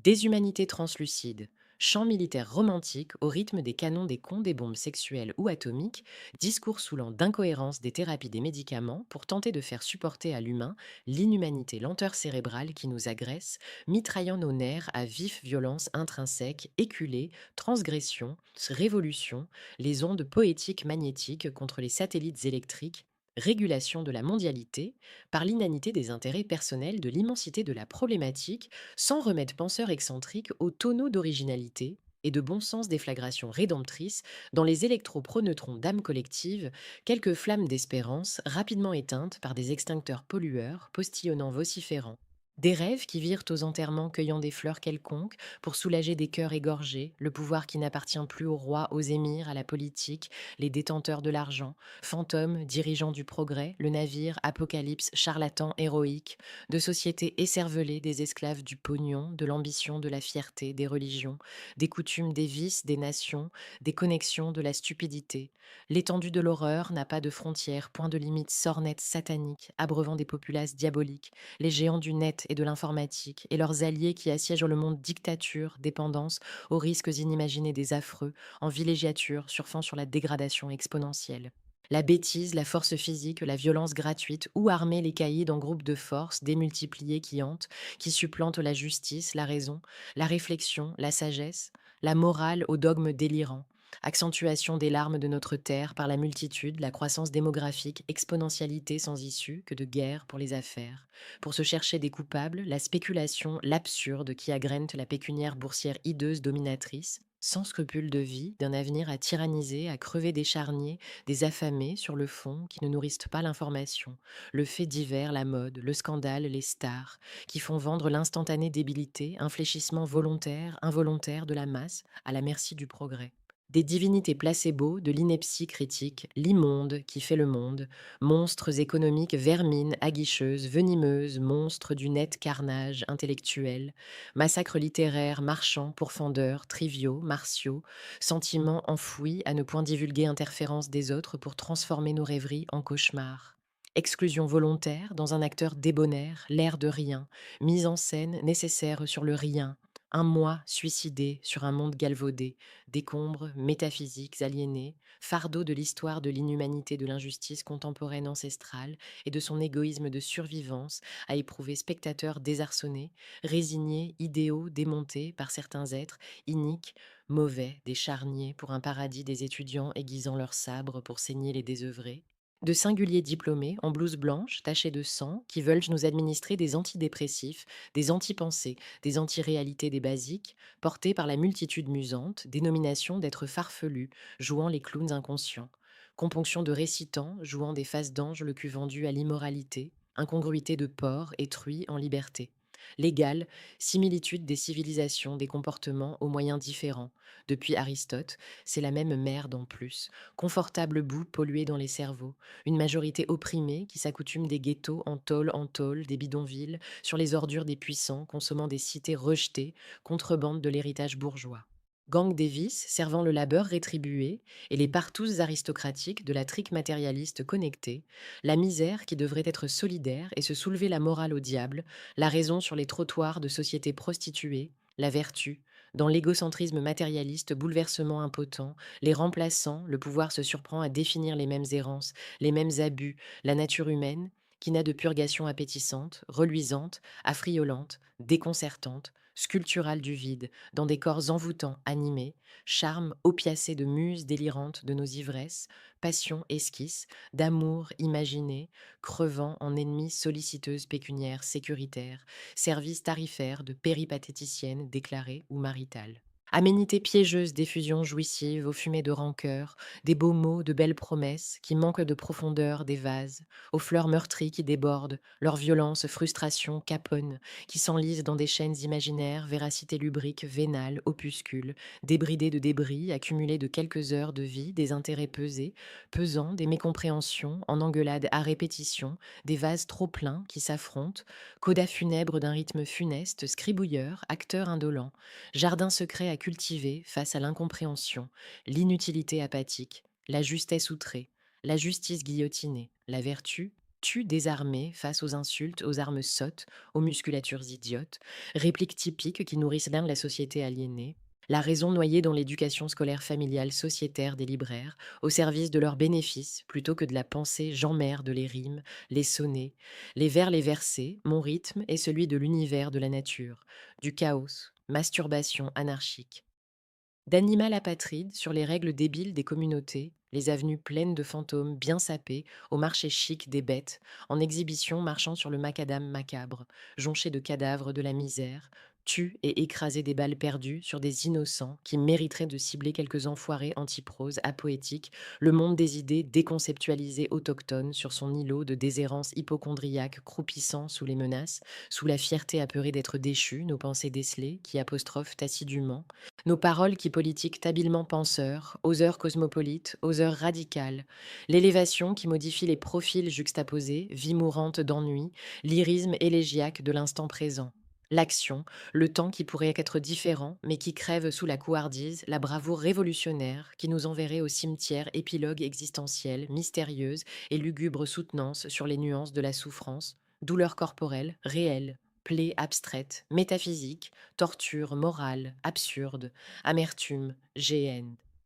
Déshumanité translucide, chant militaire romantique au rythme des canons des cons des bombes sexuelles ou atomiques, discours saoulant d'incohérence des thérapies des médicaments pour tenter de faire supporter à l'humain l'inhumanité lenteur cérébrale qui nous agresse, mitraillant nos nerfs à vif violence intrinsèque, éculée, transgression, révolution, les ondes poétiques magnétiques contre les satellites électriques, régulation de la mondialité, par l'inanité des intérêts personnels de l'immensité de la problématique, sans remède penseur excentrique aux tonneaux d'originalité et de bon sens déflagration rédemptrice dans les électroproneutrons d'âme collective, quelques flammes d'espérance rapidement éteintes par des extincteurs pollueurs postillonnant vociférants. Des rêves qui virent aux enterrements cueillant des fleurs quelconques pour soulager des cœurs égorgés, le pouvoir qui n'appartient plus aux rois, aux émirs, à la politique, les détenteurs de l'argent, fantômes, dirigeants du progrès, le navire, apocalypse, charlatan héroïque, de sociétés écervelées des esclaves du pognon, de l'ambition, de la fierté, des religions, des coutumes, des vices, des nations, des connexions, de la stupidité. L'étendue de l'horreur n'a pas de frontières, point de limite sornette satanique, abreuvant des populaces diaboliques, les géants du net et de l'informatique, et leurs alliés qui assiègent le monde dictature, dépendance, aux risques inimaginés des affreux, en villégiature, surfant sur la dégradation exponentielle. La bêtise, la force physique, la violence gratuite, ou armer les caïds en groupes de force démultipliés qui hantent, qui supplantent la justice, la raison, la réflexion, la sagesse, la morale au dogme délirant. Accentuation des larmes de notre terre par la multitude, la croissance démographique, exponentialité sans issue que de guerre pour les affaires. Pour se chercher des coupables, la spéculation, l'absurde qui agrène la pécuniaire boursière hideuse dominatrice, sans scrupule de vie, d'un avenir à tyranniser, à crever des charniers, des affamés sur le fond qui ne nourrissent pas l'information, le fait divers, la mode, le scandale, les stars, qui font vendre l'instantanée débilité, un fléchissement volontaire, involontaire de la masse à la merci du progrès. Des divinités placebo, de l'ineptie critique, l'immonde qui fait le monde, monstres économiques, vermines, aguicheuses, venimeuses, monstres du net carnage intellectuel, massacres littéraires, marchands, pourfendeurs, triviaux, martiaux, sentiments enfouis à ne point divulguer interférence des autres pour transformer nos rêveries en cauchemars. Exclusion volontaire dans un acteur débonnaire, l'air de rien, mise en scène nécessaire sur le rien, un moi suicidé sur un monde galvaudé, décombres métaphysiques aliénés, fardeau de l'histoire de l'inhumanité de l'injustice contemporaine ancestrale et de son égoïsme de survivance à éprouver spectateurs désarçonnés, résignés, idéaux démontés par certains êtres, iniques, mauvais, des charniers pour un paradis des étudiants aiguisant leurs sabres pour saigner les désœuvrés, de singuliers diplômés en blouse blanche tachés de sang qui veulent nous administrer des antidépressifs, des antipensées, des antiréalités des basiques, portés par la multitude musante, dénomination d'êtres farfelus, jouant les clowns inconscients, componction de récitants, jouant des faces d'anges le cul vendu à l'immoralité, incongruité de porcs et truies en liberté. L'égal, similitude des civilisations, des comportements aux moyens différents. Depuis Aristote, c'est la même merde en plus. Confortable boue polluée dans les cerveaux. Une majorité opprimée qui s'accoutume des ghettos en tôle, des bidonvilles, sur les ordures des puissants, consommant des cités rejetées, contrebande de l'héritage bourgeois. Gang des vices servant le labeur rétribué et les partous aristocratiques de la trique matérialiste connectée, la misère qui devrait être solidaire et se soulever la morale au diable, la raison sur les trottoirs de sociétés prostituées, la vertu, dans l'égocentrisme matérialiste, bouleversement impotent, les remplaçants, le pouvoir se surprend à définir les mêmes errances, les mêmes abus, la nature humaine, qui n'a de purgation appétissante, reluisante, affriolante, déconcertante, sculpturale du vide, dans des corps envoûtants, animés, charme opiacé de muses délirantes de nos ivresses, passion esquisse, d'amour imaginé, crevant en ennemies solliciteuses pécuniaires sécuritaires, services tarifaires de péripatéticiennes déclarées ou maritales. Aménité piégeuse d'effusions jouissives aux fumées de rancœur, des beaux mots, de belles promesses qui manquent de profondeur des vases, aux fleurs meurtries qui débordent, leur violence, frustration, caponne, qui s'enlisent dans des chaînes imaginaires, véracité lubrique, vénale, opuscule, débridés de débris, accumulés de quelques heures de vie, des intérêts pesés, pesants, des mécompréhensions, en engueulade à répétition, des vases trop pleins qui s'affrontent, coda funèbre d'un rythme funeste, scribouilleur, acteur indolent, jardin secret à cultiver face à l'incompréhension, l'inutilité apathique, la justesse outrée, la justice guillotinée, la vertu. tue désarmé face aux insultes, aux armes sottes, aux musculatures idiotes, répliques typiques qui nourrissent bien la société aliénée. La raison noyée dans l'éducation scolaire familiale sociétaire des libraires, au service de leurs bénéfices, plutôt que de la pensée j'emmerde les rimes, les sonnets, les vers les versets, mon rythme est celui de l'univers de la nature, du chaos, masturbation anarchique. D'animal apatride sur les règles débiles des communautés, les avenues pleines de fantômes bien sapés, au marché chic des bêtes, en exhibition marchant sur le macadam macabre, jonché de cadavres de la misère, tue et écrasé des balles perdues sur des innocents qui mériteraient de cibler quelques enfoirés antiprose apoétiques, le monde des idées déconceptualisé autochtone sur son îlot de déshérence hypochondriaque croupissant sous les menaces, sous la fierté apeurée d'être déchu, nos pensées décelées qui apostrophent assidûment, nos paroles qui politiquent habilement penseurs, oseurs cosmopolites, oseurs radicales, l'élévation qui modifie les profils juxtaposés, vie mourante d'ennui, lyrisme élégiaque de l'instant présent. L'action, le temps qui pourrait être différent, mais qui crève sous la couardise, la bravoure révolutionnaire qui nous enverrait au cimetière épilogue existentielle, mystérieuse et lugubre soutenance sur les nuances de la souffrance, douleur corporelle, réelle, plaie abstraite, métaphysique, torture morale, absurde, amertume, géhenne.